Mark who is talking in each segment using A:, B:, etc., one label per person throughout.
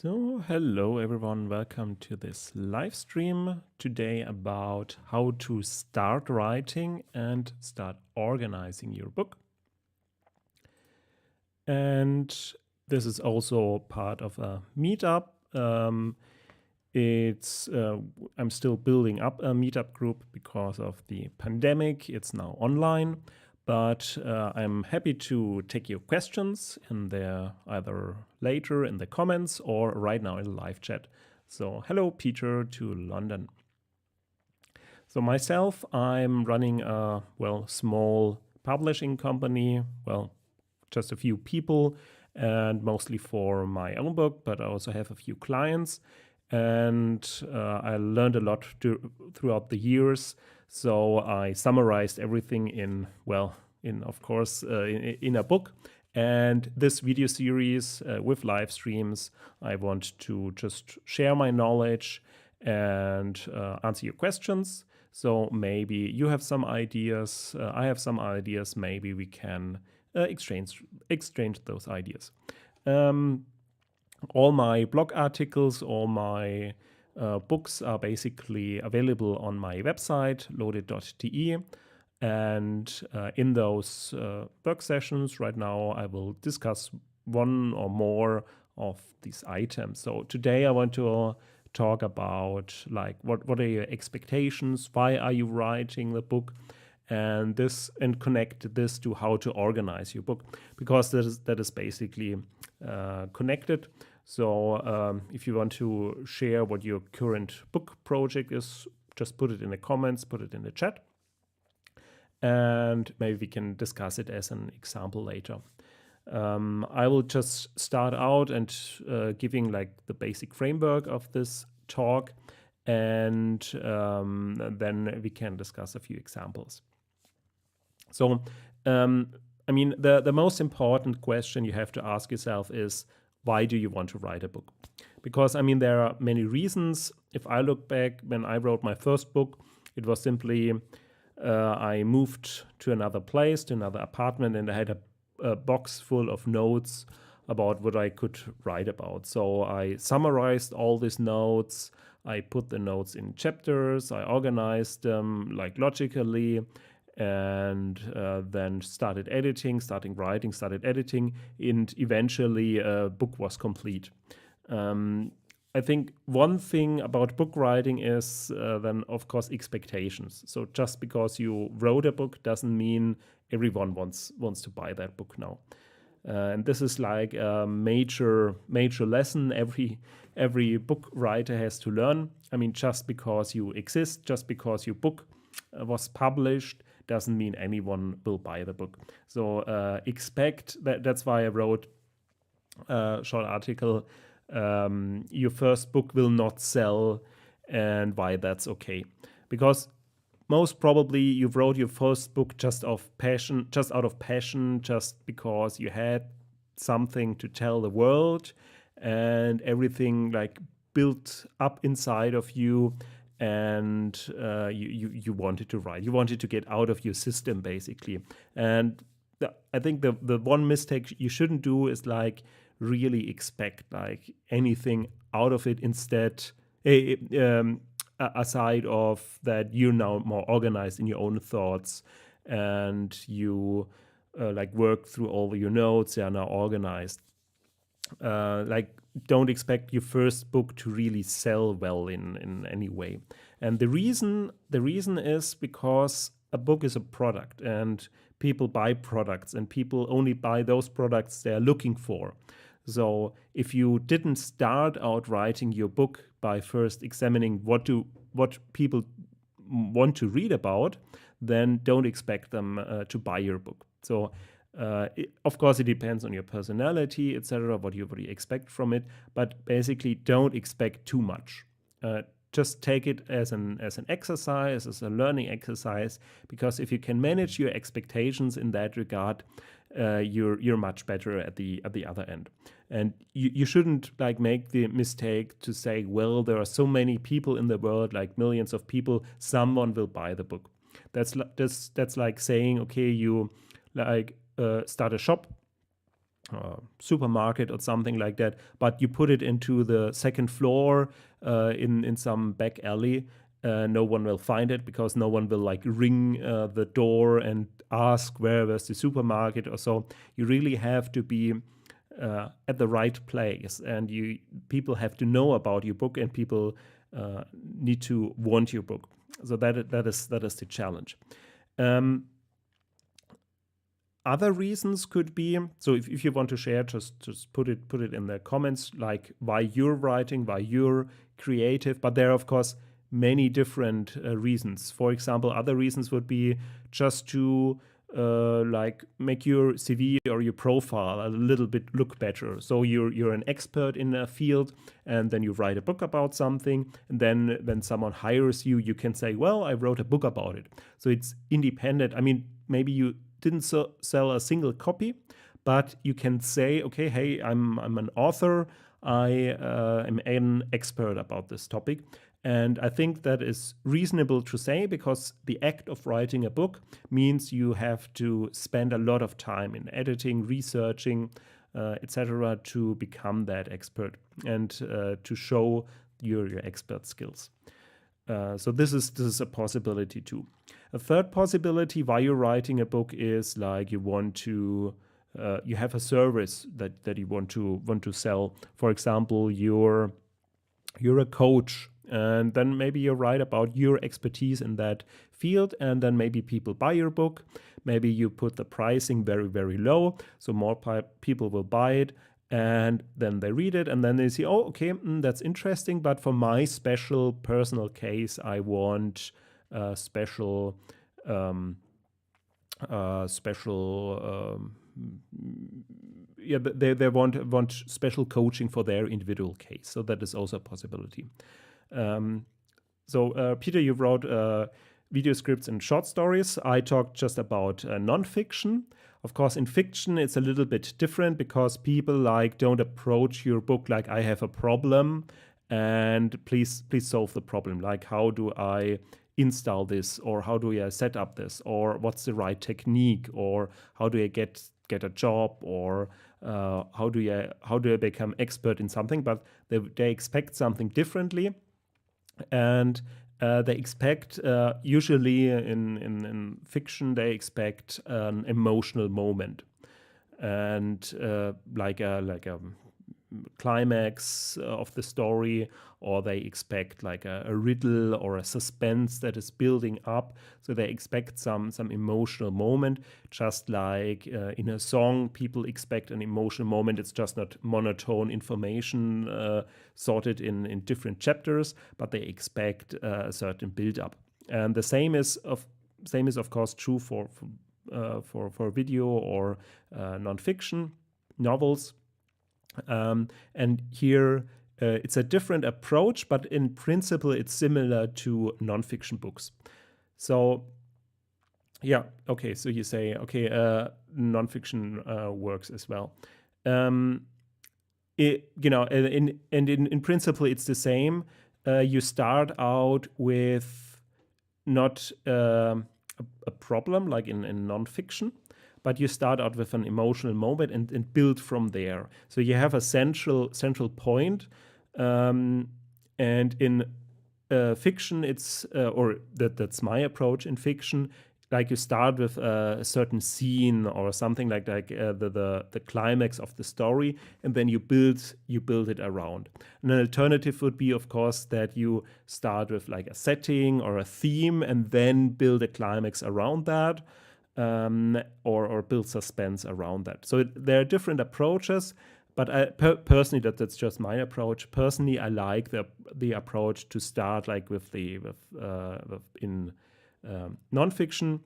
A: So, hello everyone, welcome to this live stream today about how to start writing and start organizing your book. And this is also part of a meetup. I'm still building up a meetup group because of the pandemic. It's now online, but I'm happy to take your questions in there either later in the comments or right now in the live chat. So hello Peter to London. So myself, I'm running a small publishing company, just a few people and mostly for my own book, but I also have a few clients. And I learned a lot throughout the years. So I summarized everything in a book. And this video series with live streams, I want to just share my knowledge and answer your questions. So maybe you have some ideas, I have some ideas, maybe we can exchange those ideas. All my blog articles, all my books are basically available on my website, loaded.de. And in those work sessions right now, I will discuss one or more of these items. So today I want to talk about what are your expectations, why are you writing the book, and connect this to how to organize your book, because that is basically connected. So if you want to share what your current book project is, just put it in the comments, put it in the chat, and maybe we can discuss it as an example later. I will just start out and giving the basic framework of this talk, and then we can discuss a few examples. So, the most important question you have to ask yourself is, why do you want to write a book? Because, there are many reasons. If I look back, when I wrote my first book, it was simply I moved to another place, to another apartment, and I had a box full of notes about what I could write about. So I summarized all these notes. I put the notes in chapters. I organized them logically, and then started editing, started editing, and eventually a book was complete. I think one thing about book writing is then, of course, expectations. So just because you wrote a book doesn't mean everyone wants to buy that book now. And this is like a major lesson every book writer has to learn. Just because you exist, just because your book was published, doesn't mean anyone will buy the book. So expect that. That's why I wrote a short article. Your first book will not sell, and why that's okay. Because most probably you wrote your first book just out of passion, just because you had something to tell the world, and everything built up inside of you, and you wanted to write. You wanted to get out of your system, basically. And I think the one mistake you shouldn't do is really expect anything out of it. Instead, aside of that, you're now more organized in your own thoughts, and you work through all your notes. They are now organized. Don't expect your first book to really sell well in any way. And the reason is because a book is a product, and people buy products, and people only buy those products they're looking for. So if you didn't start out writing your book by first examining what people want to read about, then don't expect them to buy your book. So of course, it depends on your personality, etc., what you expect from it. But basically, don't expect too much. Just take it as an exercise, as a learning exercise. Because if you can manage your expectations in that regard, you're much better at the other end. And you shouldn't make the mistake to say, well, there are so many people in the world, millions of people, someone will buy the book. That's like saying, okay, you start a shop, supermarket or something like that, but you put it into the second floor in some back alley, no one will find it because no one will like ring the door and ask where's the supermarket or so. You really have to be at the right place, and people have to know about your book, and people need to want your book. So that is the challenge. Other reasons could be, so if you want to share, just put it in the comments, like why you're writing, why you're creative. But there are, of course, many different reasons. For example, other reasons would be just to like make your CV or your profile a little bit look better. So you're an expert in a field, and then you write a book about something, and then when someone hires you, you can say, well, I wrote a book about it. So it's independent. I mean, maybe you didn't sell a single copy, but you can say, okay, hey, I'm an author. I am an expert about this topic. And I think that is reasonable to say, because the act of writing a book means you have to spend a lot of time in editing, researching, etc., to become that expert and to show your expert skills. So this is a possibility too. A third possibility why you're writing a book is like you want to you have a service that you want to sell. For example, you're a coach, and then maybe you write about your expertise in that field, and then maybe people buy your book. Maybe you put the pricing very, very low, so more people will buy it, and then they read it, and then they see, oh, okay, that's interesting, but for my special personal case, I want special they want special coaching for their individual case. So that is also a possibility. Peter, you wrote video scripts and short stories. I talked just about nonfiction. Of course, in fiction, it's a little bit different, because people don't approach your book like, I have a problem and please solve the problem. Like, how do I install this, or how do I set up this, or what's the right technique, or how do I get a job, or how do I become expert in something? But they expect something differently, and they expect usually in fiction they expect an emotional moment, and like a climax of the story, or they expect like a riddle or a suspense that is building up. So they expect some emotional moment, just like in a song people expect an emotional moment. It's just not monotone information sorted in different chapters, but they expect a certain build-up. And the same is of course true for video or nonfiction novels. And here it's a different approach, but in principle it's similar to nonfiction books. So yeah, okay, so you say, okay, nonfiction works as well. In principle it's the same. You start out with not a problem like in nonfiction, but you start out with an emotional moment and build from there. So you have a central point, and in fiction, it's or that's my approach in fiction. Like you start with a certain scene or something like the climax of the story, and then you build it around. And an alternative would be, of course, that you start with like a setting or a theme, and then build a climax around that. Or build suspense around that. So there are different approaches, but personally, that's just my approach. Personally, I like the approach to start like in nonfiction.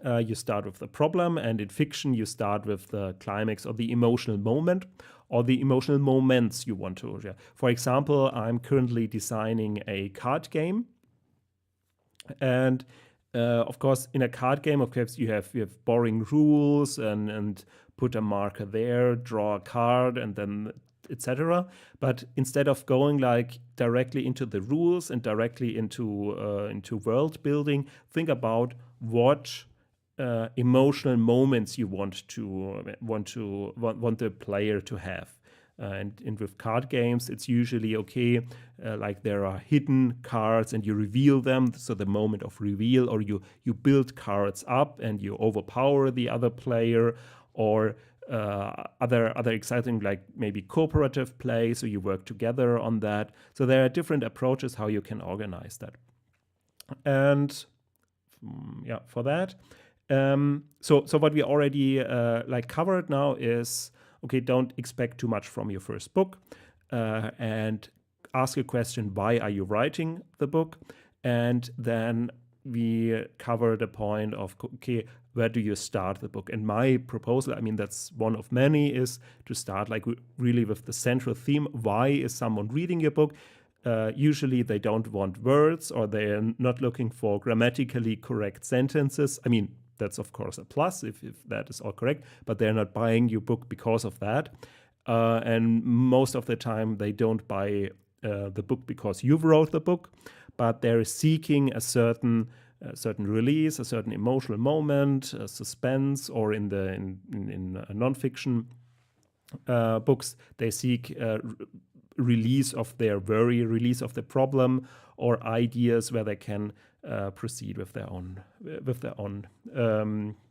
A: You start with the problem, and in fiction, you start with the climax or the emotional moment, or the emotional moments you want to. Yeah. For example, I'm currently designing a card game, and of course, in a card game, of course, you have boring rules and put a marker there, draw a card, and then etc. But instead of going like directly into the rules and directly into world building, think about what emotional moments you want the player to have. And with card games, it's usually okay, like there are hidden cards and you reveal them. So the moment of reveal, or you build cards up and you overpower the other player, or other exciting, like maybe cooperative play, so you work together on that. So there are different approaches how you can organize that. And yeah, for that. So what we already like covered now is, okay, don't expect too much from your first book, and ask a question, why are you writing the book? And then we cover the point of, okay, where do you start the book? And my proposal, I mean, that's one of many, is to start like really with the central theme. Why is someone reading your book? Usually they don't want words, or they're not looking for grammatically correct sentences. I mean, that's of course a plus if that is all correct, but they're not buying your book because of that. And most of the time they don't buy the book because you wrote the book, but they're seeking a certain release, a certain emotional moment, suspense, or in nonfiction books, they seek release of their worry, release of the problem, or ideas where they can proceed with their own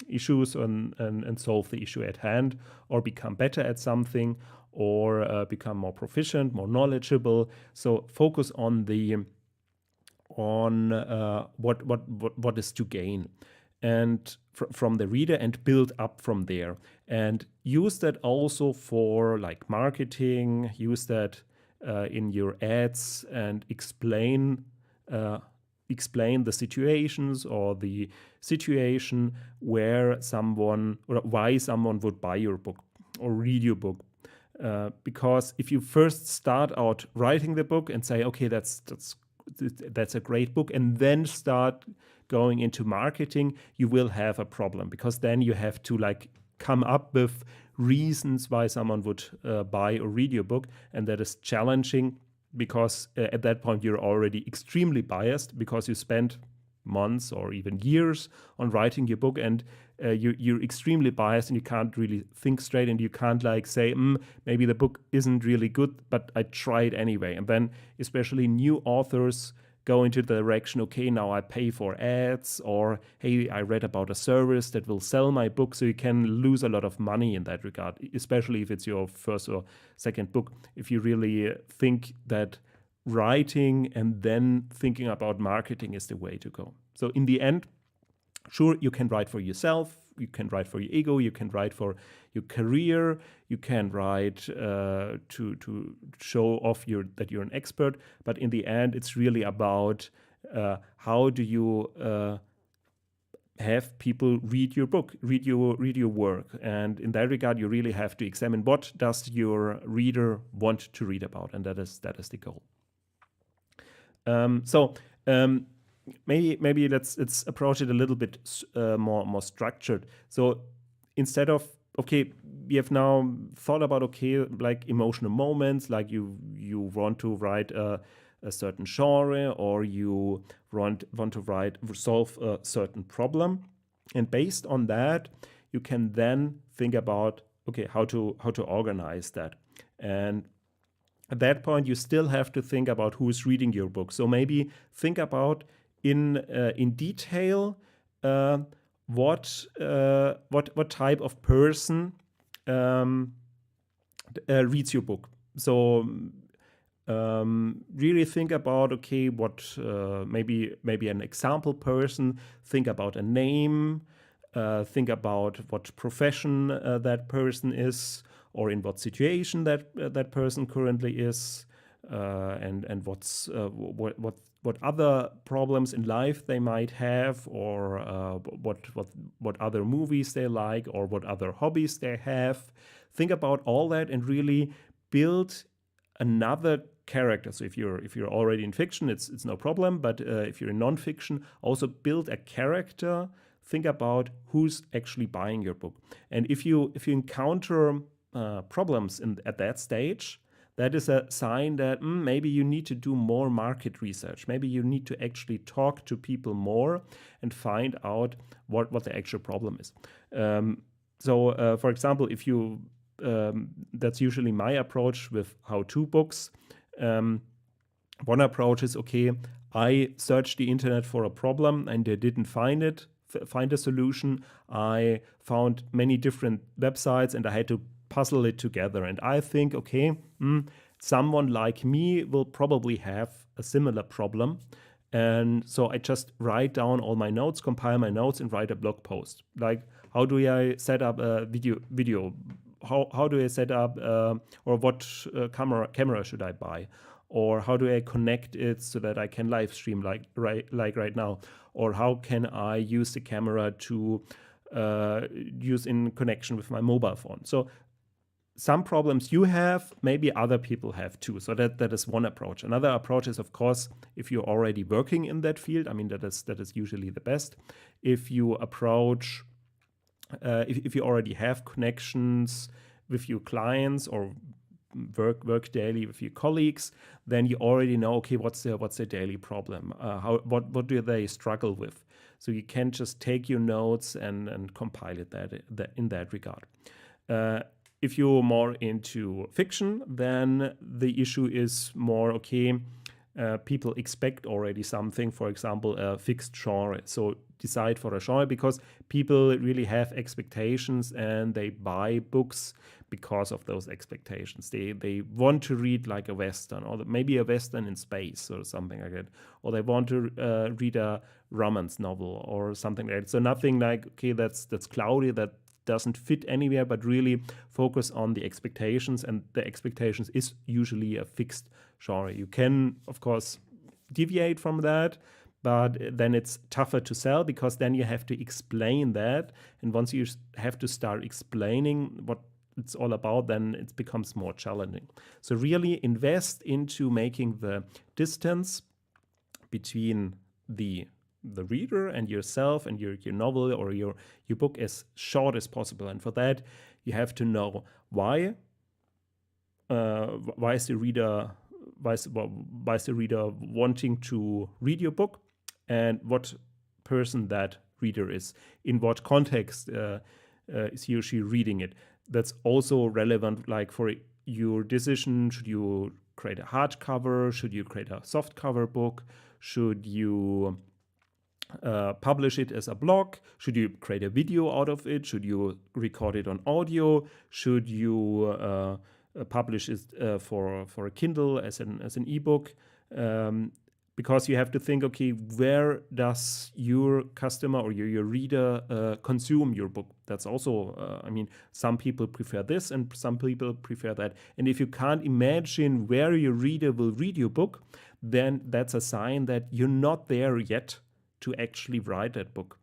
A: issues and solve the issue at hand, or become better at something, or become more proficient, more knowledgeable. So focus on what is to gain and from the reader, and build up from there, and use that also for like marketing. Use that in your ads, and explain the situations, or the situation where someone, or why someone would buy your book or read your book. Because if you first start out writing the book and say, okay, that's a great book, and then start going into marketing, you will have a problem, because then you have to like come up with reasons why someone would buy or read your book, and that is challenging, because at that point you're already extremely biased, because you spent months or even years on writing your book, and you're extremely biased, and you can't really think straight, and you can't like say, maybe the book isn't really good, but I tried anyway. And then especially new authors go into the direction, okay, now I pay for ads, or hey, I read about a service that will sell my book. So you can lose a lot of money in that regard, especially if it's your first or second book. If you really think that writing and then thinking about marketing is the way to go. So in the end, sure, you can write for yourself, you can write for your ego, you can write for your career, you can write to show off that you're an expert. But in the end, it's really about how do you have people read your book, read your work. And in that regard, you really have to examine, what does your reader want to read about, and that is the goal. Maybe let's approach it a little bit more structured. So instead of, okay, we have now thought about, okay, like emotional moments, like you want to write a certain genre, or you want to solve a certain problem, and based on that, you can then think about, okay, how to organize that. And at that point, you still have to think about who's reading your book. So maybe think about in detail what type of person reads your book. So really think about, okay, what maybe an example person. Think about a name. Think about what profession that person is, or in what situation that person currently is, and what other problems in life they might have, or what other movies they like, or what other hobbies they have. Think about all that and really build another character. So if you're already in fiction, it's no problem. But if you're in nonfiction, also build a character. Think about who's actually buying your book. And if you encounter problems at that stage, that is a sign that maybe you need to do more market research. Maybe you need to actually talk to people more and find out what the actual problem is. So, for example, if you that's usually my approach with how-to books. One approach is, okay, I searched the internet for a problem and I didn't find a solution. I found many different websites and I had to puzzle it together. And I think, okay, someone like me will probably have a similar problem. And so I just write down all my notes, compile my notes, and write a blog post. Like, how do I set up a video? How do I set up, or what camera should I buy? Or how do I connect it so that I can live stream like right now? Or how can I use the camera to use in connection with my mobile phone? So some problems you have, maybe other people have too. So that is one approach. Another approach is, of course, if you're already working in that field. I mean, that is usually the best. If you approach, if you already have connections with your clients or work daily with your colleagues, then you already know, okay, what's their daily problem? What do they struggle with? So you can just take your notes and compile it in that regard. If you're more into fiction, then the issue is more, okay, people expect already something, for example, a fixed genre. So decide for a genre, because people really have expectations and they buy books because of those expectations. They want to read like a Western, or maybe a Western in space or something like that. Or they want to read a romance novel or something like that. So nothing like, okay, that's cloudy, that doesn't fit anywhere, but really focus on the expectations, and the expectations is usually a fixed genre. You can, of course, deviate from that, but then it's tougher to sell, because then you have to explain that, and once you have to start explaining what it's all about, then it becomes more challenging. So really invest into making the distance between the reader and yourself and your novel or your book as short as possible. And for that, you have to know why is the reader wanting to read your book, and what person that reader is, in what context is he or she reading it. That's also relevant, like for your decision. Should you create a hardcover? Should you create a softcover book? Should you publish it as a blog? Should you create a video out of it? Should you record it on audio? Should you publish it for a Kindle as an ebook? Because you have to think, okay, where does your customer or your reader consume your book? That's also, I mean, some people prefer this and some people prefer that. And if you can't imagine where your reader will read your book, then that's a sign that you're not there yet to actually write that book.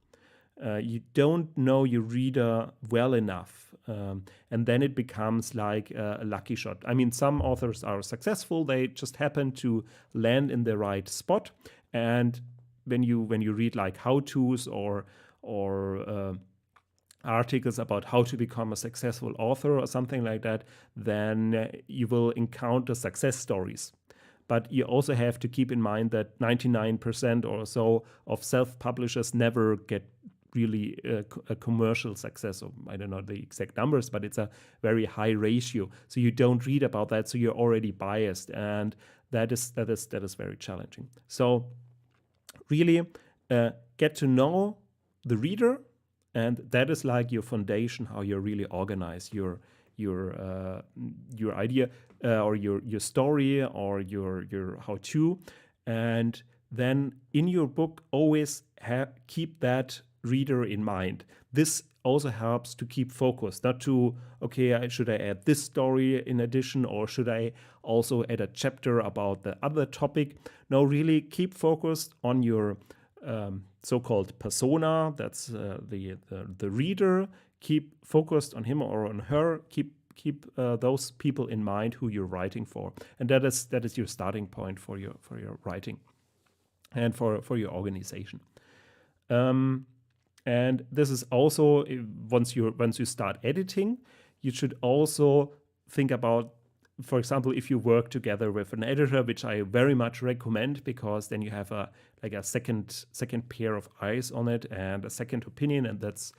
A: You don't know your reader well enough. And then it becomes like a lucky shot. I mean, some authors are successful. They just happen to land in the right spot. And when you read like how-tos or articles about how to become a successful author or something like that, then you will encounter success stories. But you also have to keep in mind that 99% or so of self-publishers never get really a commercial success. Or I don't know the exact numbers, but it's a very high ratio. So you don't read about that, so you're already biased, and that is very challenging. So really get to know the reader, and that is like your foundation, how you really organize your idea or your story or your how-to. And then in your book, always keep that reader in mind. This also helps to keep focus, not to, okay, should I add this story in addition, or should I also add a chapter about the other topic? No, really keep focused on your so-called persona. That's the reader. Keep focused on him or on her. Keep those people in mind who you're writing for, and that is your starting point for your writing and for your organization. And this is also, once you start editing, you should also think about for example, if you work together with an editor, which I very much recommend, because then you have a second pair of eyes on it and a second opinion, and that's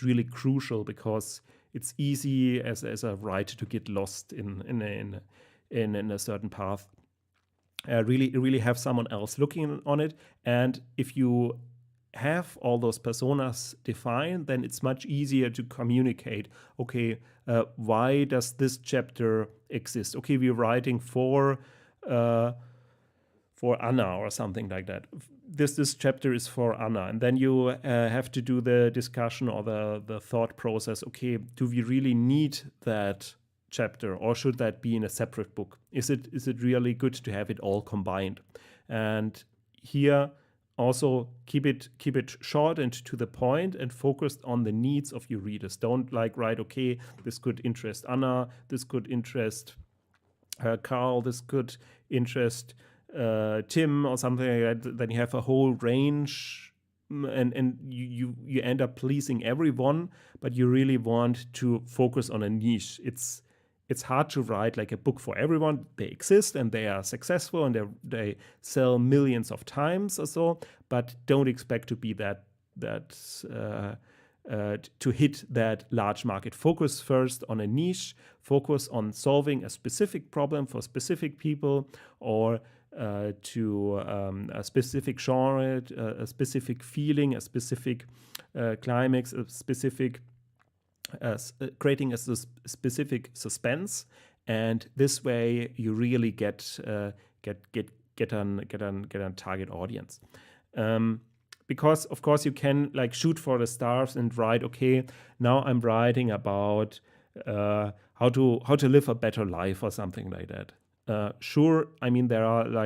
A: really crucial, because it's easy as a writer to get lost in a certain path. Really have someone else looking on it, and if you have all those personas defined, then it's much easier to communicate. Okay, why does this chapter exist? Okay, we're writing for Anna or something like that. This chapter is for Anna, and then you have to do the discussion or the thought process. Okay, do we really need that chapter, or should that be in a separate book? Is it really good to have it all combined? And here also keep it short and to the point, and focused on the needs of your readers. Don't write, okay, this could interest Anna, this could interest Carl, this could interest Tim or something like that. Then you have a whole range, and you end up pleasing everyone, but you really want to focus on a niche. It's hard to write like a book for everyone. They exist and they are successful and they sell millions of times or so, but don't expect to be that to hit that large market. Focus first on a niche, focus on solving a specific problem for specific people, or to a specific genre, a specific feeling, a specific climax, a specific creating a specific suspense, and this way you really get a target audience. Because of course you can shoot for the stars and write, okay, now I'm writing about how to live a better life or something like that. Sure, I mean there are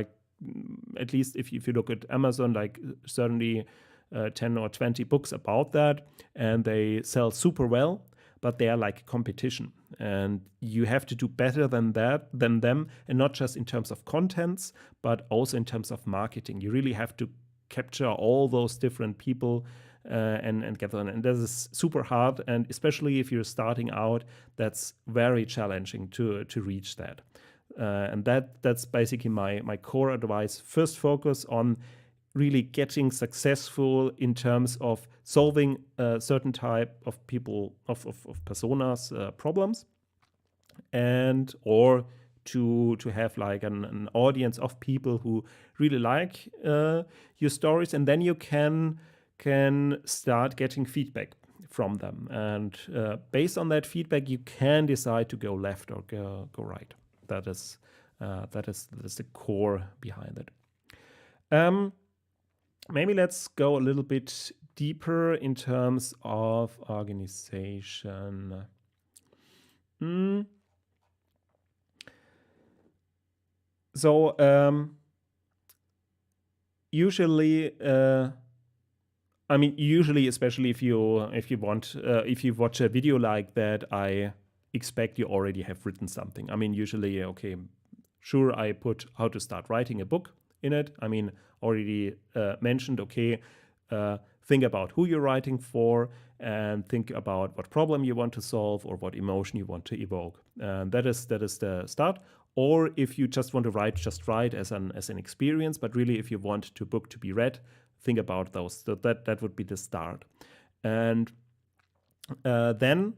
A: at least if you look at Amazon, certainly 10 or 20 books about that, and they sell super well. But they are like competition, and you have to do better than them, and not just in terms of contents, but also in terms of marketing. You really have to capture all those different people and get them. And this is super hard, and especially if you're starting out, that's very challenging to reach that. And that's basically my core advice. First, focus on really getting successful in terms of solving a certain type of people, of personas problems, and or to have an audience of people who really like your stories, and then you can start getting feedback from them, and based on that feedback you can decide to go left or go right. That is the core behind it. Maybe let's go a little bit deeper in terms of organization. So usually, especially if you watch a video like that, I expect you already have written something. I mean, usually, okay, sure, I put how to start writing a book in it. I mean, already mentioned, okay, think about who you're writing for, and think about what problem you want to solve or what emotion you want to evoke. That is the start. Or if you just want to write, just write as an experience. But really, if you want the book to be read, think about those. So that would be the start. And then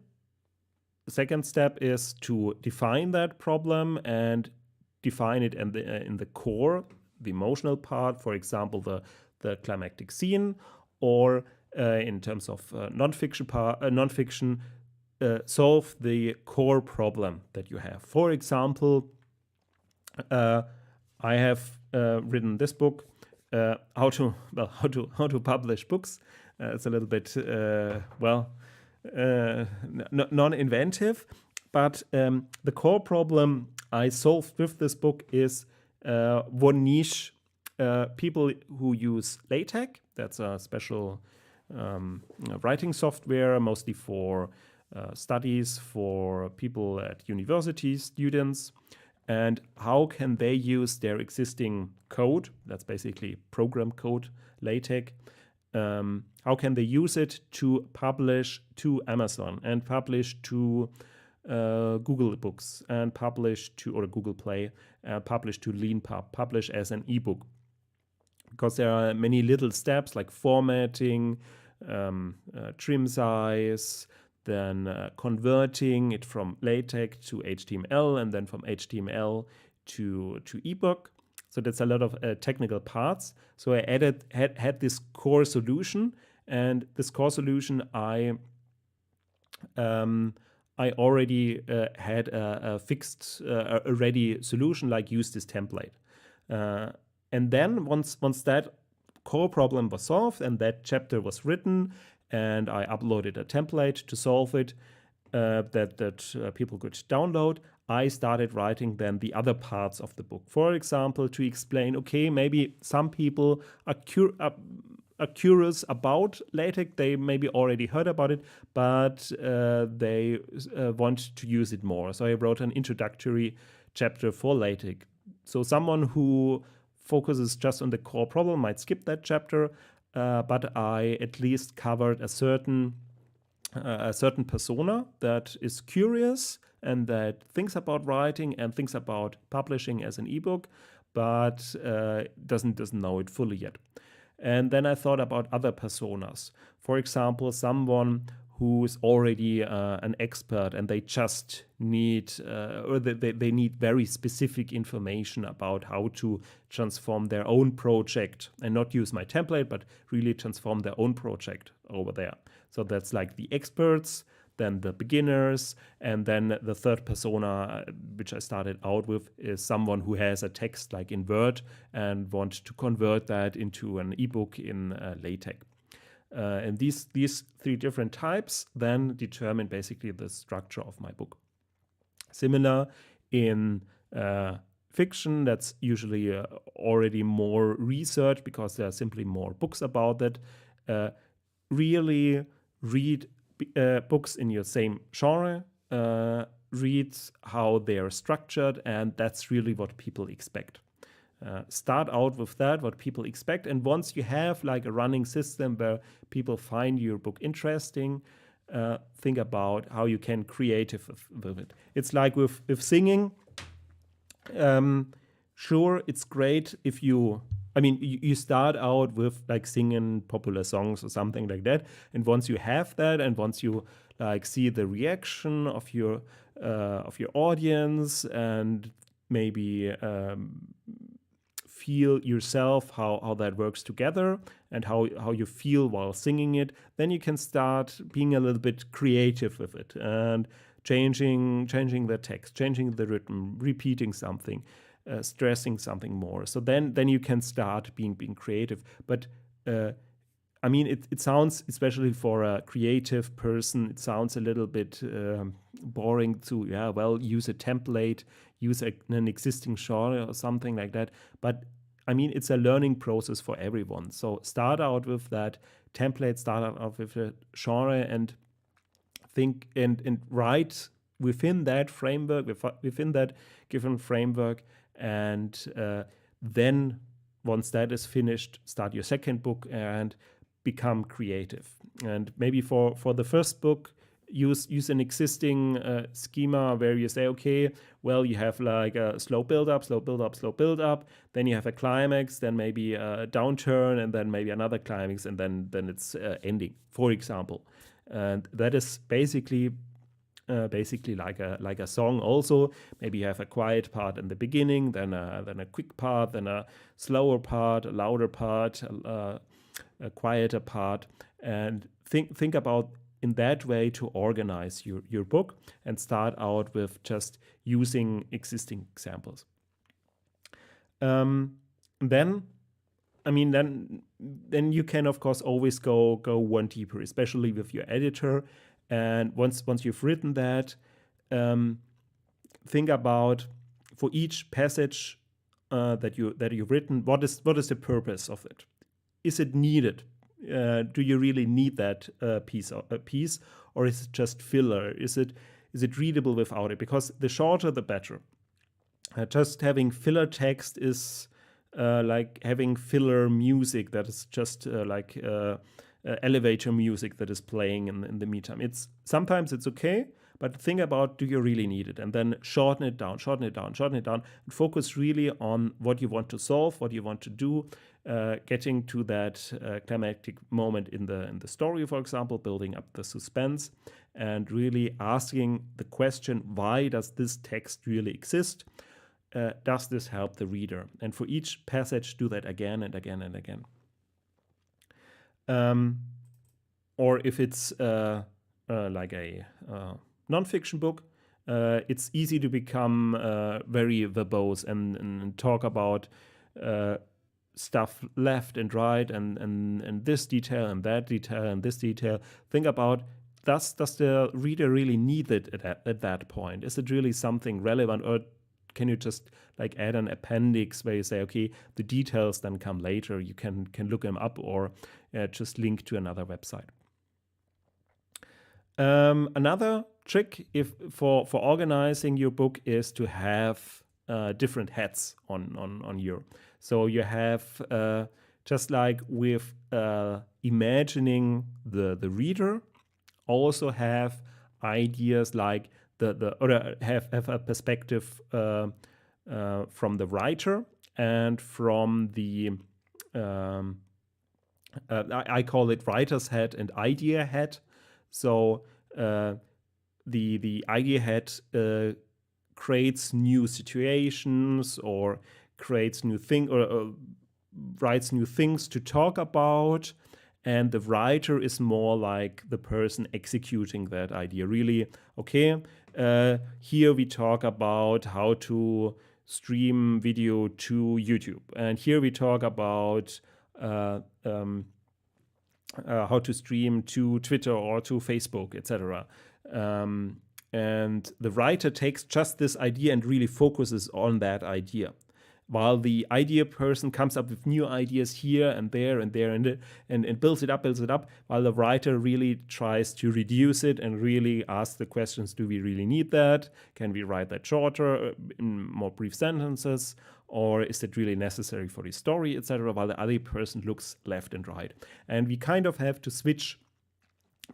A: the second step is to define that problem and define it in the core, the emotional part, for example, the climactic scene, or in terms of nonfiction, solve the core problem that you have. For example, I have written this book, how to publish books. It's a little bit non-inventive, but the core problem I solved with this book is one niche, people who use LaTeX. That's a special writing software, mostly for studies for people at university, students. And how can they use their existing code? That's basically program code, LaTeX. How can they use it to publish to Amazon and publish to Google Books and publish to, or Google Play, publish to Leanpub, publish as an ebook. Because there are many little steps like formatting, trim size, then converting it from LaTeX to HTML, and then from HTML to ebook. So that's a lot of technical parts. So I had this core solution, and this core solution I already had a fixed, a ready solution, like use this template. And then once that core problem was solved and that chapter was written, and I uploaded a template to solve it that people could download, I started writing then the other parts of the book. For example, to explain, okay, maybe some people are curious about LaTeX. They maybe already heard about it, but they want to use it more. So I wrote an introductory chapter for LaTeX. So someone who focuses just on the core problem might skip that chapter, but I at least covered a certain persona that is curious and that thinks about writing and thinks about publishing as an ebook, but doesn't know it fully yet. And then I thought about other personas. For example, someone who's already an expert and they just need, or they need very specific information about how to transform their own project and not use my template, but really transform their own project over there. So that's like the experts, then the beginners, and then the third persona, which I started out with, is someone who has a text like in Word and wants to convert that into an ebook in LaTeX. And these three different types then determine basically the structure of my book. Similar in fiction, that's usually already more research because there are simply more books about it. Really read books in your same genre, read how they are structured, and that's really what people expect. Start out with that, what people expect, and once you have like a running system where people find your book interesting, think about how you can creative with it. It's like with singing. Sure, it's great if you start out with like singing popular songs or something like that, and once you have that, and once you like see the reaction of your audience, and maybe feel yourself how that works together and how you feel while singing it, then you can start being a little bit creative with it and changing the text, changing the rhythm, repeating something, stressing something more. So then you can start being creative. But it sounds, especially for a creative person, it sounds a little bit boring to use a template, use an existing genre or something like that. But it's a learning process for everyone. So start out with that template, start out with a genre, and think and write within that framework, within that given framework, and then once that is finished, start your second book and become creative. And maybe for the first book, use an existing schema where you say, okay, well, you have like a slow build up, then you have a climax, then maybe a downturn, and then maybe another climax, and then it's ending, for example. And that is basically like a song. Also, maybe you have a quiet part in the beginning, then a quick part, then a slower part, a louder part, a quieter part, and think about in that way to organize your book and start out with just using existing examples. Then you can of course always go one deeper, especially with your editor. And once you've written that, think about, for each passage that you've written, what is the purpose of it? Is it needed? Do you really need that piece, or is it just filler? Is it readable without it? Because the shorter, the better. Just having filler text is like having filler music that is just elevator music that is playing in the meantime. Sometimes it's okay, but think about, do you really need it? And then shorten it down, and focus really on what you want to solve, what you want to do, getting to that climactic moment in the story, for example, building up the suspense, and really asking the question, why does this text really exist? Does this help the reader? And for each passage, do that again and again and again. Or if it's like a nonfiction book, it's easy to become very verbose and talk about stuff left and right, and this detail and that detail and this detail. Think about, does the reader really need it at that point? Is it really something relevant, or can you just like add an appendix where you say, okay, the details then come later, you can look them up, or just link to another website. Another trick for organizing your book is to have different heads on your. So you have just like with imagining the reader, also have ideas like or have a perspective from the writer and from the I call it writer's head and idea head. So the idea head creates new situations or creates new thing or writes new things to talk about, and the writer is more like the person executing that idea. Really, okay, here we talk about how to stream video to YouTube, and here we talk about how to stream to Twitter or to Facebook, etc. And the writer takes just this idea and really focuses on that idea, while the idea person comes up with new ideas here and there and there and builds it up, while the writer really tries to reduce it and really ask the questions, do we really need that? Can we write that shorter, in more brief sentences? Or is it really necessary for the story, etc., while the other person looks left and right. And we kind of have to switch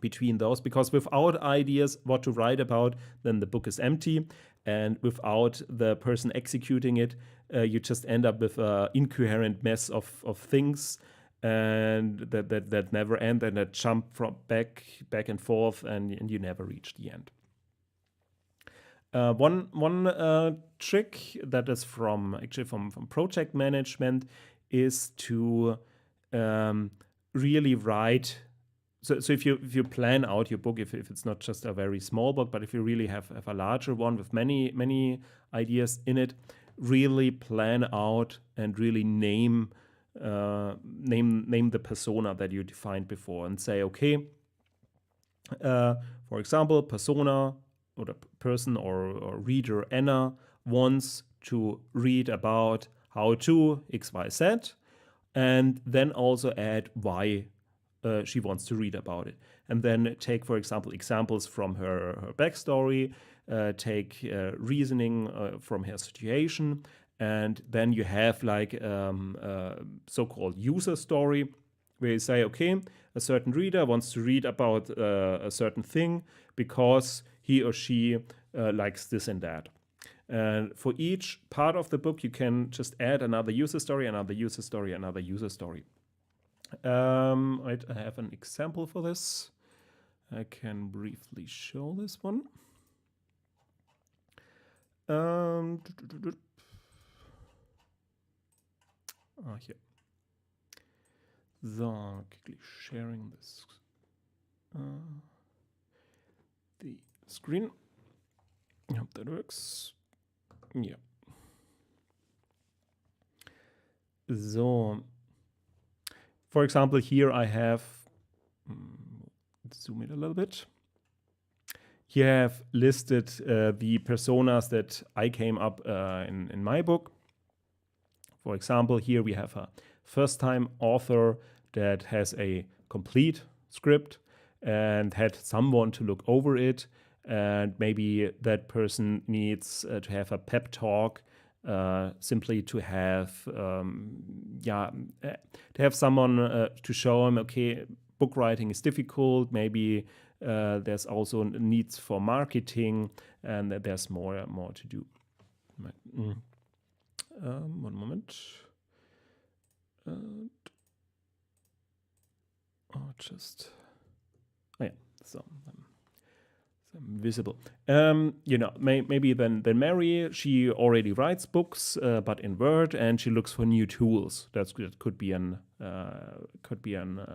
A: between those, because without ideas what to write about, then the book is empty. And without the person executing it, you just end up with an incoherent mess of things, and that never end, and that jump from back and forth, and you never reach the end. One trick that is from project management is to really write. So if you plan out your book, if it's not just a very small book, but if you really have a larger one with many ideas in it, really plan out and really name the persona that you defined before, and say, okay, for example, persona or the person or reader Anna wants to read about how to XYZ, and then also add why she wants to read about it. And then take, for example, examples from her backstory, take reasoning from her situation, and then you have like so-called user story, where you say, okay, a certain reader wants to read about a certain thing because he or she likes this and that. And for each part of the book, you can just add another user story, another user story, another user story. I have an example for this. I can briefly show this one. Here. So, quickly sharing this the screen. I hope that works. Yeah. So, for example, here I have, zoom it a little bit. Here I have listed the personas that I came up in my book. For example, here we have a first-time author that has a complete script and had someone to look over it, and maybe that person needs to have a pep talk, simply to have someone to show him, okay, book writing is difficult. Maybe there's also needs for marketing, and that there's more to do. One moment. So visible. Maybe then Mary, she already writes books, but in Word, and she looks for new tools. That could be an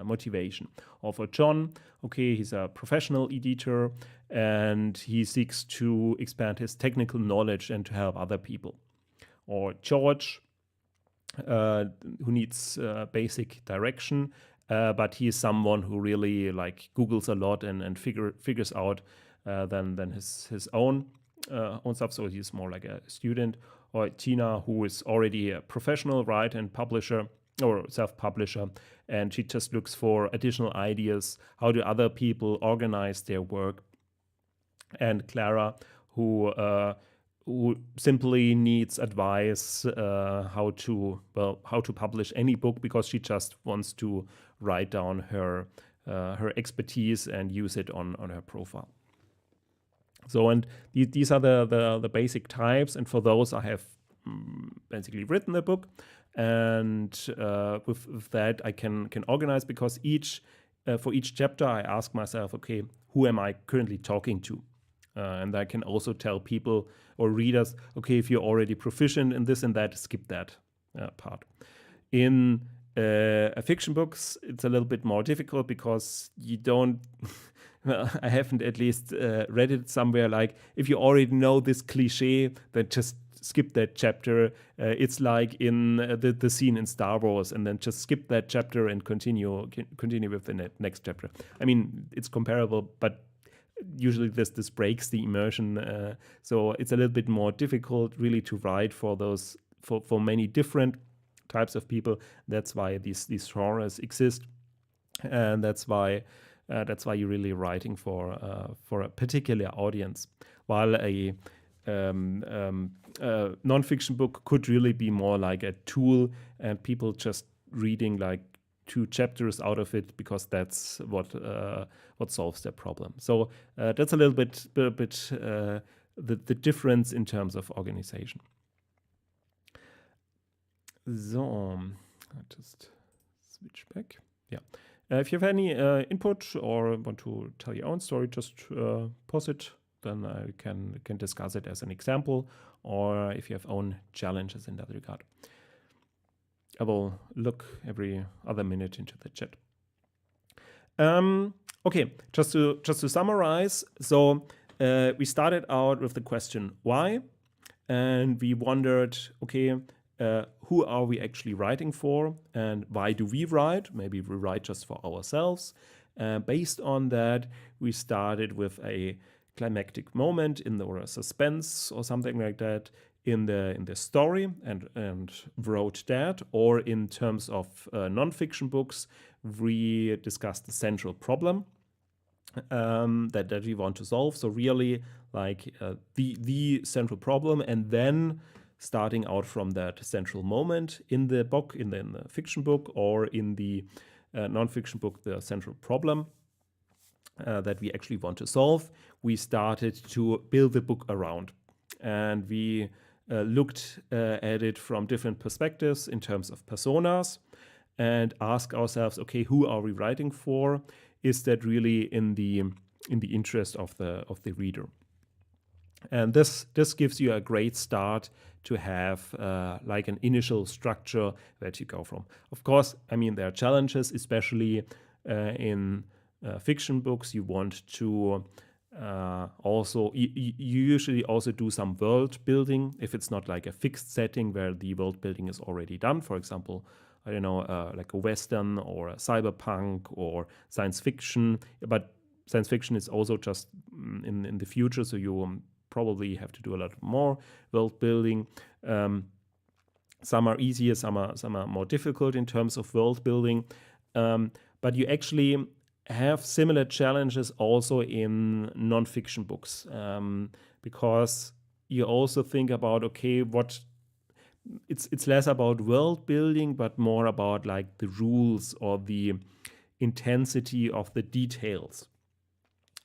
A: motivation. Or for John, okay, he's a professional editor, and he seeks to expand his technical knowledge and to help other people. Or George, who needs basic direction, but he is someone who really like Googles a lot and figures out than his own stuff. So he's more like a student. Or Tina, who is already a professional writer and publisher or self-publisher, and she just looks for additional ideas. How do other people organize their work? And Clara, who simply needs advice how to publish any book, because she just wants to write down her expertise and use it on her profile. So, and these are the basic types, and for those I have basically written the book, and with that I can organize, because for each chapter I ask myself, okay, who am I currently talking to? And I can also tell people or readers, okay, if you're already proficient in this and that, skip that part. In fiction books, it's a little bit more difficult, because you don't, well, I haven't at least read it somewhere, like, if you already know this cliche, then just skip that chapter. It's like in the scene in Star Wars, and then just skip that chapter and continue with the next chapter. I mean, it's comparable, but usually this breaks the immersion, so it's a little bit more difficult really to write for those for many different types of people. That's why these genres exist, and that's why you're really writing for a particular audience, while a non-fiction book could really be more like a tool, and people just reading like 2 chapters out of it, because that's what solves their problem. So that's a little bit the difference in terms of organization. So I just switch back. Yeah. If you have any input or want to tell your own story, just pause it. Then I can discuss it as an example, or if you have own challenges in that regard. I will look every other minute into the chat. Okay, just to summarize. So we started out with the question why, and we wondered, okay, who are we actually writing for, and why do we write? Maybe we write just for ourselves. Based on that, we started with a climactic moment or a suspense or something like that in the story, and wrote that. Or in terms of non-fiction books, we discussed the central problem that we want to solve. So really like the central problem, and then starting out from that central moment in the book, in the fiction book, or in the non-fiction book, the central problem that we actually want to solve, we started to build the book around. And we looked at it from different perspectives in terms of personas, and ask ourselves, okay, who are we writing for? Is that really in the interest of the reader? And this gives you a great start to have like an initial structure that you go from. Of course, I mean, there are challenges, especially in fiction books. You want to also, you usually also do some world building if it's not like a fixed setting where the world building is already done. For example, I don't know, like a Western or a cyberpunk or science fiction. But science fiction is also just in the future, so you probably have to do a lot more world building. Some are easier, some are more difficult in terms of world building. But you actually have similar challenges also in non-fiction books, because you also think about, okay, it's less about world building, but more about like the rules or the intensity of the details.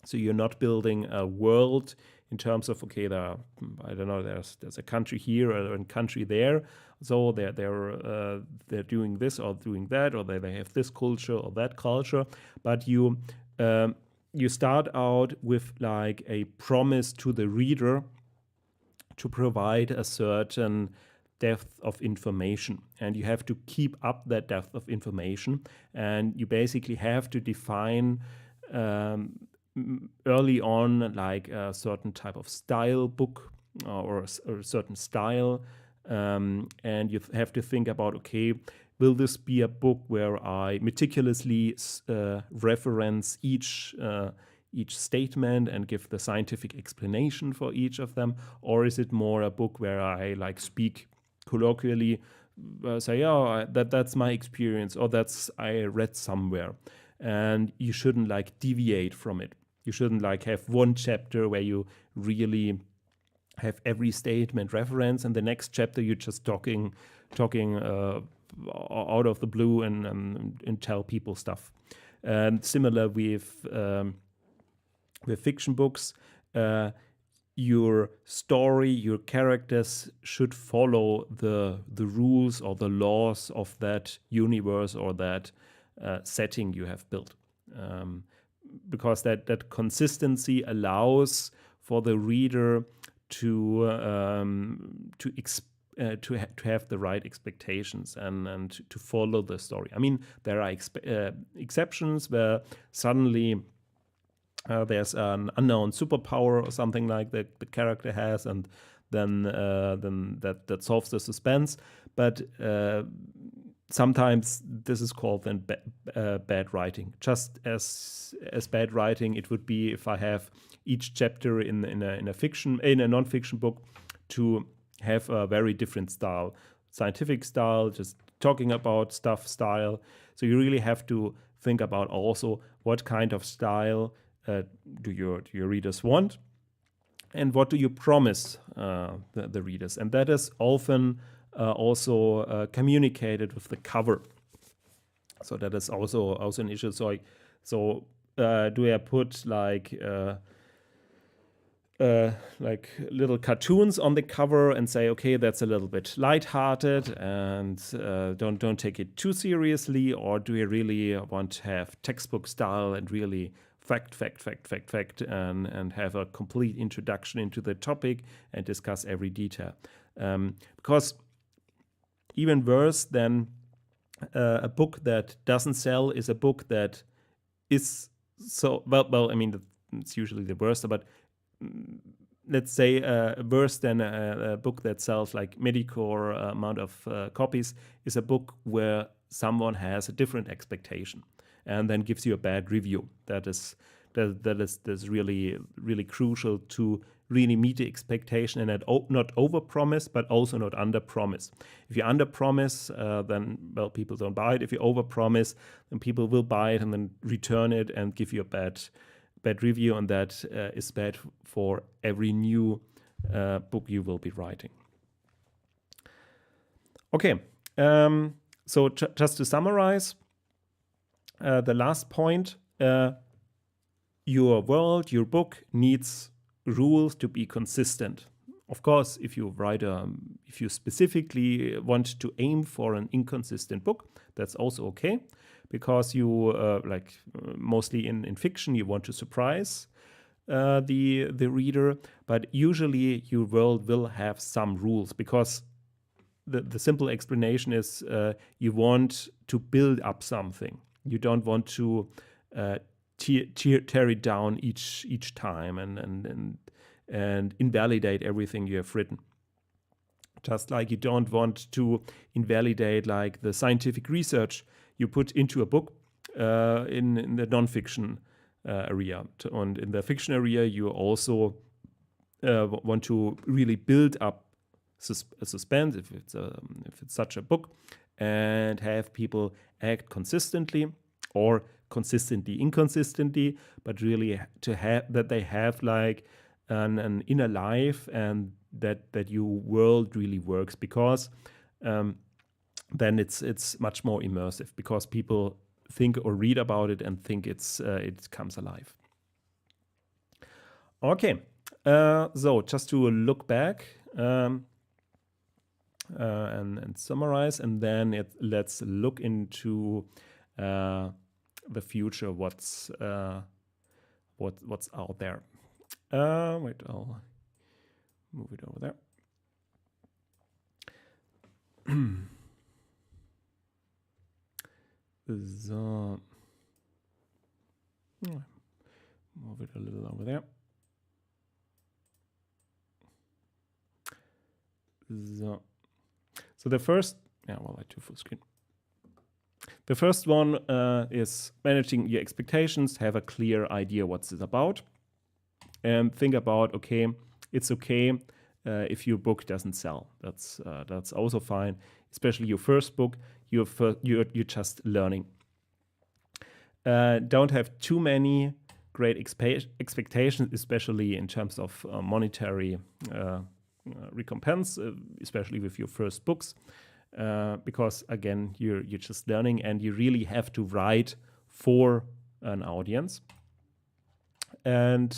A: So you're not building a world in terms of, okay, there's a country here or a country there, so they're doing this or doing that, or they have this culture or that culture, but you start out with like a promise to the reader to provide a certain depth of information, and you have to keep up that depth of information, and you basically have to define early on like a certain type of style book or a certain style, and you have to think about, okay, will this be a book where I meticulously reference each statement and give the scientific explanation for each of them, or is it more a book where I like speak colloquially, say, oh, that's my experience, or that's I read somewhere, and you shouldn't like deviate from it. You shouldn't like have one chapter where you really have every statement reference, and the next chapter you're just talking out of the blue and tell people stuff. And similar with fiction books, your story, your characters should follow the rules or the laws of that universe or that setting you have built. Because that consistency allows for the reader to have the right expectations and to follow the story. I mean, there are exceptions where suddenly there's an unknown superpower or something like that the character has, and then that solves the suspense. But sometimes this is called then bad writing. Just as bad writing it would be if I have each chapter in a non-fiction book to have a very different style, scientific style, just talking about stuff style. So you really have to think about also what kind of style do your readers want, and what do you promise the readers, and that is often also communicated with the cover. So that is also an issue. So do I put like little cartoons on the cover and say, okay, that's a little bit lighthearted and don't take it too seriously, or do you really want to have textbook style and really fact and have a complete introduction into the topic and discuss every detail? Because even worse than a book that doesn't sell is a book that is so well. I mean, it's usually the worst, but let's say worse than a book that sells like mediocre amount of copies is a book where someone has a different expectation and then gives you a bad review. That is really crucial to really meet the expectation and not overpromise, but also not underpromise. If you underpromise, then people don't buy it. If you overpromise, then people will buy it and then return it and give you a bad review, and that is bad for every new book you will be writing. Okay, so just to summarize, the last point, your world, your book needs rules to be consistent. Of course, if you if you specifically want to aim for an inconsistent book, that's also okay, because you mostly in fiction you want to surprise the reader, but usually your world will have some rules, because the simple explanation is you want to build up something. You don't want to tear it down each time and invalidate everything you have written. Just like you don't want to invalidate like the scientific research you put into a book in the non-fiction area. And in the fiction area, you also want to really build up suspense if it's such a book, and have people act consistently or consistently inconsistently, but really to have that they have like an inner life, and that your world really works, because then it's much more immersive, because people think or read about it and think it comes alive. Okay, so just to look back and summarize, and then let's look into the future. What's out there? Wait, I'll move it over there. So move it a little over there. So the first, I do full screen. The first one is managing your expectations. Have a clear idea what's it about, and think about, okay, it's okay if your book doesn't sell. That's also fine. Especially your first book, you're just learning. Don't have too many great expectations, especially in terms of monetary recompense, especially with your first books, because again, you're just learning, and you really have to write for an audience. And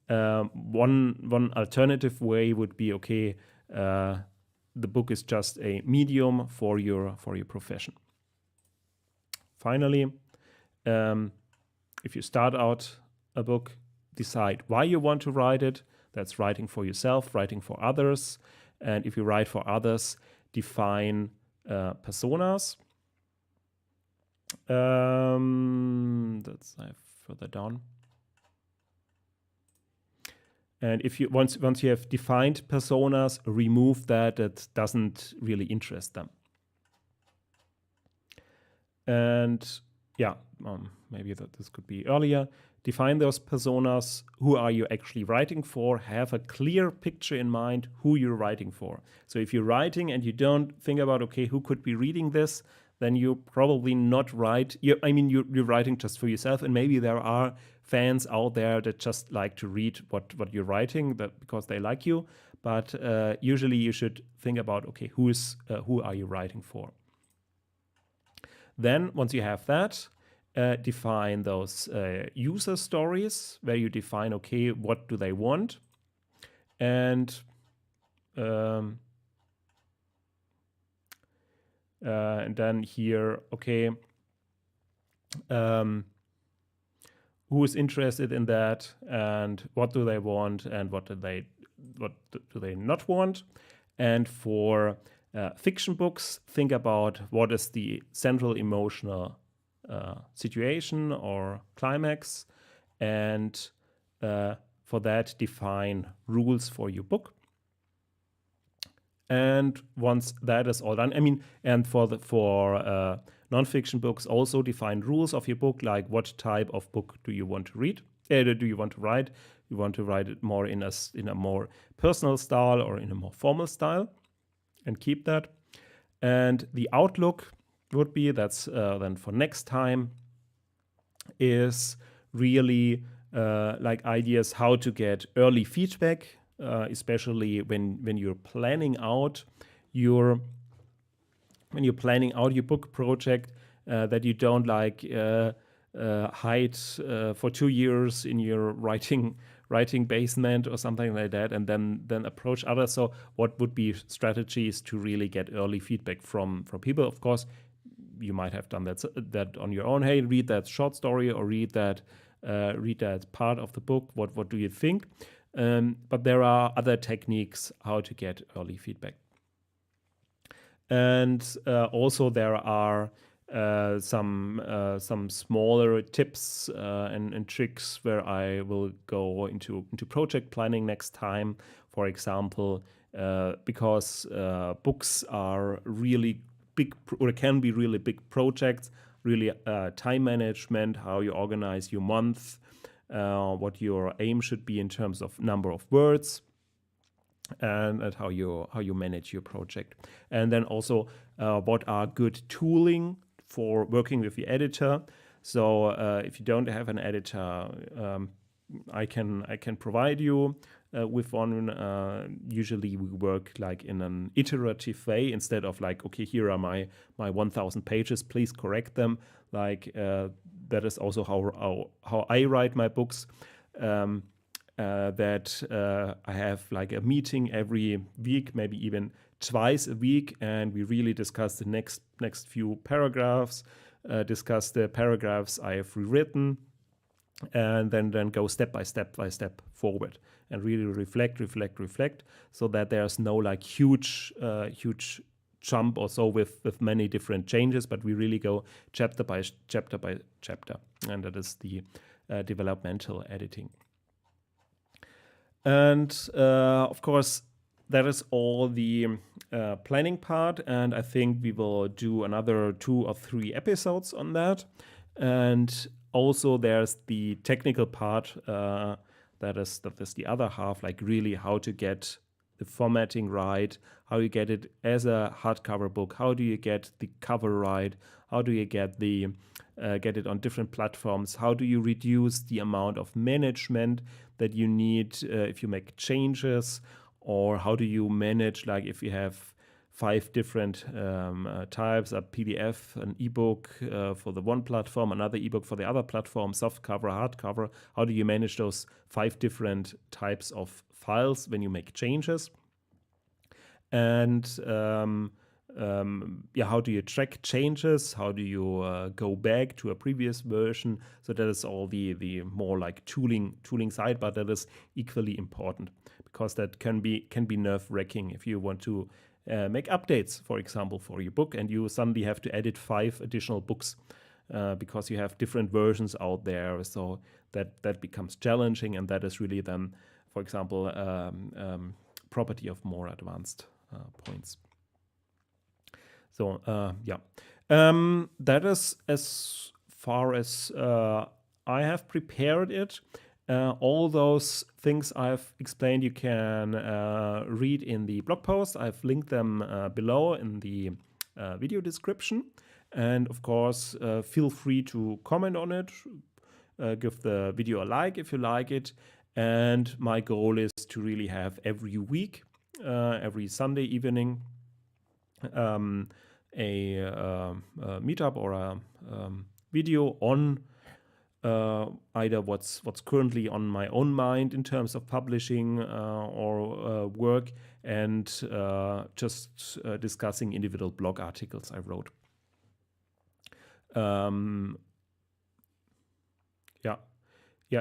A: one alternative way would be, okay, the book is just a medium for your profession. Finally, if you start out a book, decide why you want to write it. That's writing for yourself, writing for others. And if you write for others, define personas. That's further down. And if you once you have defined personas, remove that doesn't really interest them. And yeah, maybe this could be earlier. Define those personas. Who are you actually writing for? Have a clear picture in mind who you're writing for. So if you're writing and you don't think about, okay, who could be reading this, then you're probably not right. You're writing just for yourself, and maybe there are fans out there that just like to read what you're writing because they like you. But usually you should think about, okay, who are you writing for? Then once you have that, define those user stories where you define, okay, what do they want? And then here, okay, who is interested in that, and what do they want, and what do they not want? And for fiction books, think about what is the central emotional situation or climax, and for that, define rules for your book. And once that is all done, and for nonfiction books, also define rules of your book, like what type of book do you want to read? Do you want to write? You want to write it more in a more personal style or in a more formal style, and keep that. And the outlook would be, that's then for next time, is really like ideas how to get early feedback, especially when you're planning out your book project, that you don't hide for 2 years in your writing basement or something like that, and then approach others. So what would be strategies to really get early feedback from people? Of course, you might have done that on your own. Hey, read that short story, or read that part of the book. What do you think? But there are other techniques how to get early feedback. And also there are some smaller tips and tricks where I will go into project planning next time. For example, because books are really big, or can be really big projects, really time management, how you organize your month, what your aim should be in terms of number of words, and how you manage your project. And then also what are good tooling for working with the editor. So if you don't have an editor, I can provide you with one. Usually we work like in an iterative way, instead of like, okay, here are my 1,000 pages, please correct them. That is also how I write my books. That I have like a meeting every week, maybe even twice a week, and we really discuss the next few paragraphs, discuss the paragraphs I have rewritten, and then go step by step forward and really reflect, so that there's no like huge jump or so with many different changes, but we really go chapter by chapter, and that is the developmental editing. And of course, that is all the planning part, and I think we will do another 2 or 3 episodes on that. And also there's the technical part, that is the other half, like really how to get the formatting right, how you get it as a hardcover book, how do you get the cover right, how do you get it on different platforms, how do you reduce the amount of management that you need if you make changes, or how do you manage, like if you have 5 different types, a PDF, an ebook for the one platform, another ebook for the other platform, softcover, hardcover. How do you manage those 5 different types of files when you make changes? And how do you track changes? How do you go back to a previous version? So that is all the more like tooling side, but that is equally important, because that can be nerve-wracking if you want to make updates, for example, for your book, and you suddenly have to edit 5 additional books because you have different versions out there. So that becomes challenging, and that is really then, for example, property of more advanced points. So that is as far as I have prepared it. All those things I've explained you can read in the blog post. I've linked them below in the video description. And of course, feel free to comment on it. Give the video a like if you like it. And my goal is to really have every week, every Sunday evening, a meetup or a video on either what's currently on my own mind in terms of publishing or work, and just discussing individual blog articles I wrote.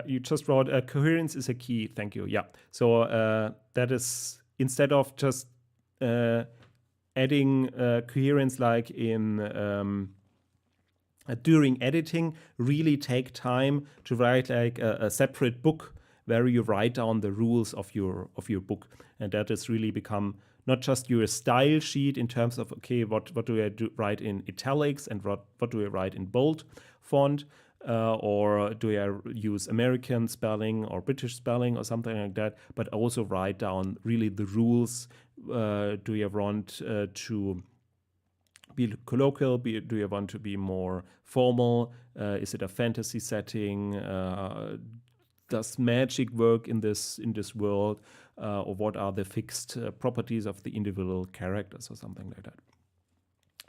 A: You just wrote coherence is a key. Thank you. Yeah. So that is, instead of just adding coherence like in during editing, really take time to write like a separate book where you write down the rules of your book, and that has really become not just your style sheet in terms of, okay, what do I write in italics, and what do I write in bold font, or do I use American spelling or British spelling or something like that, but also write down really the rules. Do you want to be colloquial? Do you want to be more formal? Is it a fantasy setting? Does magic work in this world? Or what are the fixed properties of the individual characters or something like that?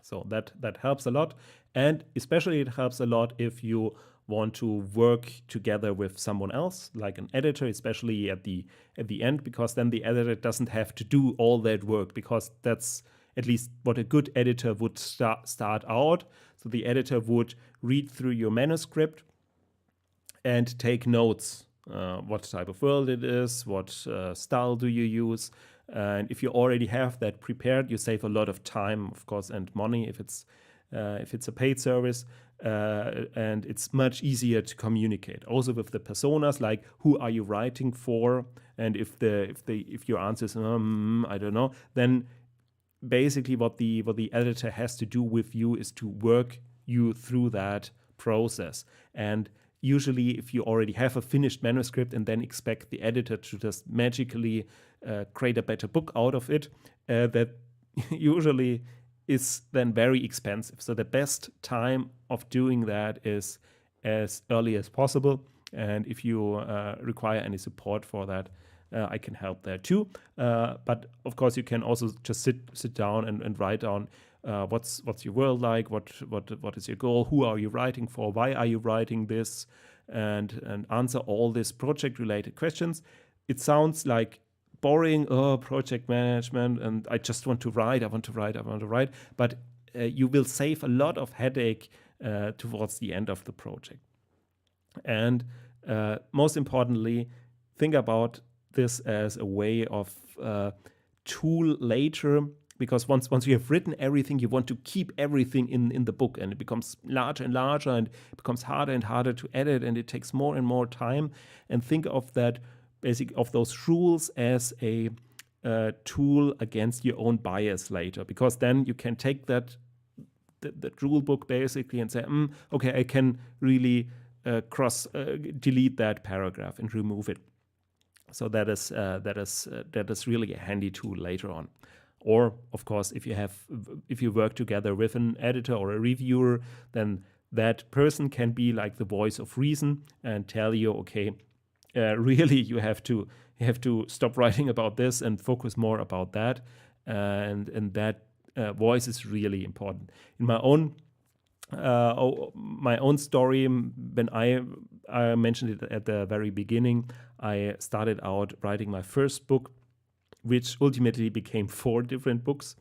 A: So that helps a lot, and especially it helps a lot if you want to work together with someone else, like an editor, especially at the end, because then the editor doesn't have to do all that work, because that's at least what a good editor would start out. So the editor would read through your manuscript and take notes. What type of world it is, what style do you use, and if you already have that prepared, you save a lot of time, of course, and money if it's a paid service, and it's much easier to communicate also with the personas, like who are you writing for, and if your answer is I don't know, then basically what the editor has to do with you is to work you through that process. And usually if you already have a finished manuscript and then expect the editor to just magically create a better book out of it, that usually is then very expensive. So the best time of doing that is as early as possible. And if you require any support for that, I can help there too. But of course, you can also just sit down and write down what's your world like, what is your goal, who are you writing for, why are you writing this, and answer all these project related questions. It sounds like boring, project management, and I just want to write, I want to write, but you will save a lot of headache towards the end of the project. And most importantly, think about this as a way of tool later, because once you have written everything, you want to keep everything in the book, and it becomes larger and larger, and it becomes harder and harder to edit, and it takes more and more time. And think of that, of those rules as a tool against your own bias later, because then you can take that rule book basically and say, okay, I can really delete that paragraph and remove it. So that is really a handy tool later on. Or of course, if you work together with an editor or a reviewer, then that person can be like the voice of reason and tell you, okay, really you have to stop writing about this and focus more about that, and that voice is really important. In my own story, when I mentioned it at the very beginning, I started out writing my first book, which ultimately became 4 different books.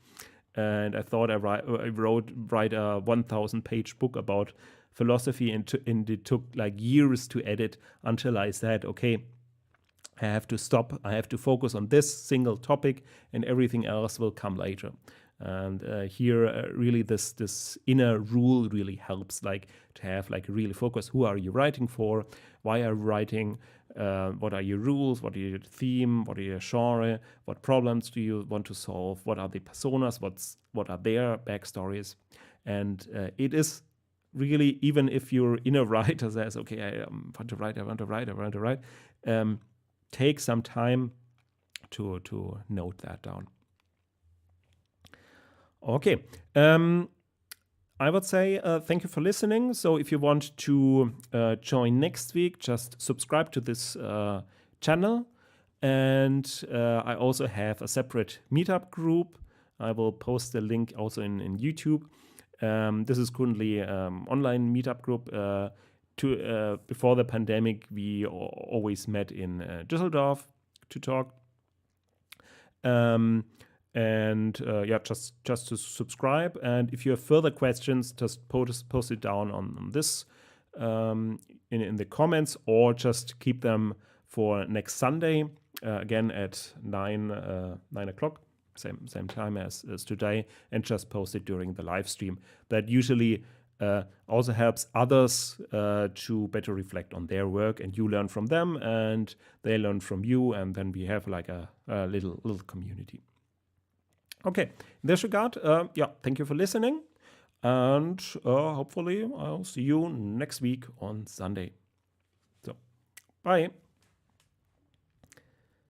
A: And I thought I write a 1,000-page book about philosophy, and it took like years to edit until I said, okay, I have to stop. I have to focus on this single topic, and everything else will come later. And here, really, this inner rule really helps, like to have like really focus. Who are you writing for? Why are you writing? What are your rules? What are your theme? What are your genre? What problems do you want to solve? What are the personas? What are their backstories? And it is really, even if your inner writer says, okay, I want to write, take some time to note that down. Okay. I would say thank you for listening. So if you want to join next week, just subscribe to this channel. And I also have a separate meetup group. I will post the link also in YouTube. This is currently online meetup group. Before the pandemic, we always met in Düsseldorf to talk. Just to subscribe. And if you have further questions, just post it down on this in the comments, or just keep them for next Sunday, again at 9 o'clock, same time as today, and just post it during the live stream. That usually also helps others to better reflect on their work, and you learn from them and they learn from you, and then we have like a little community. Okay, in this regard, thank you for listening, and hopefully I'll see you next week on Sunday. So, bye.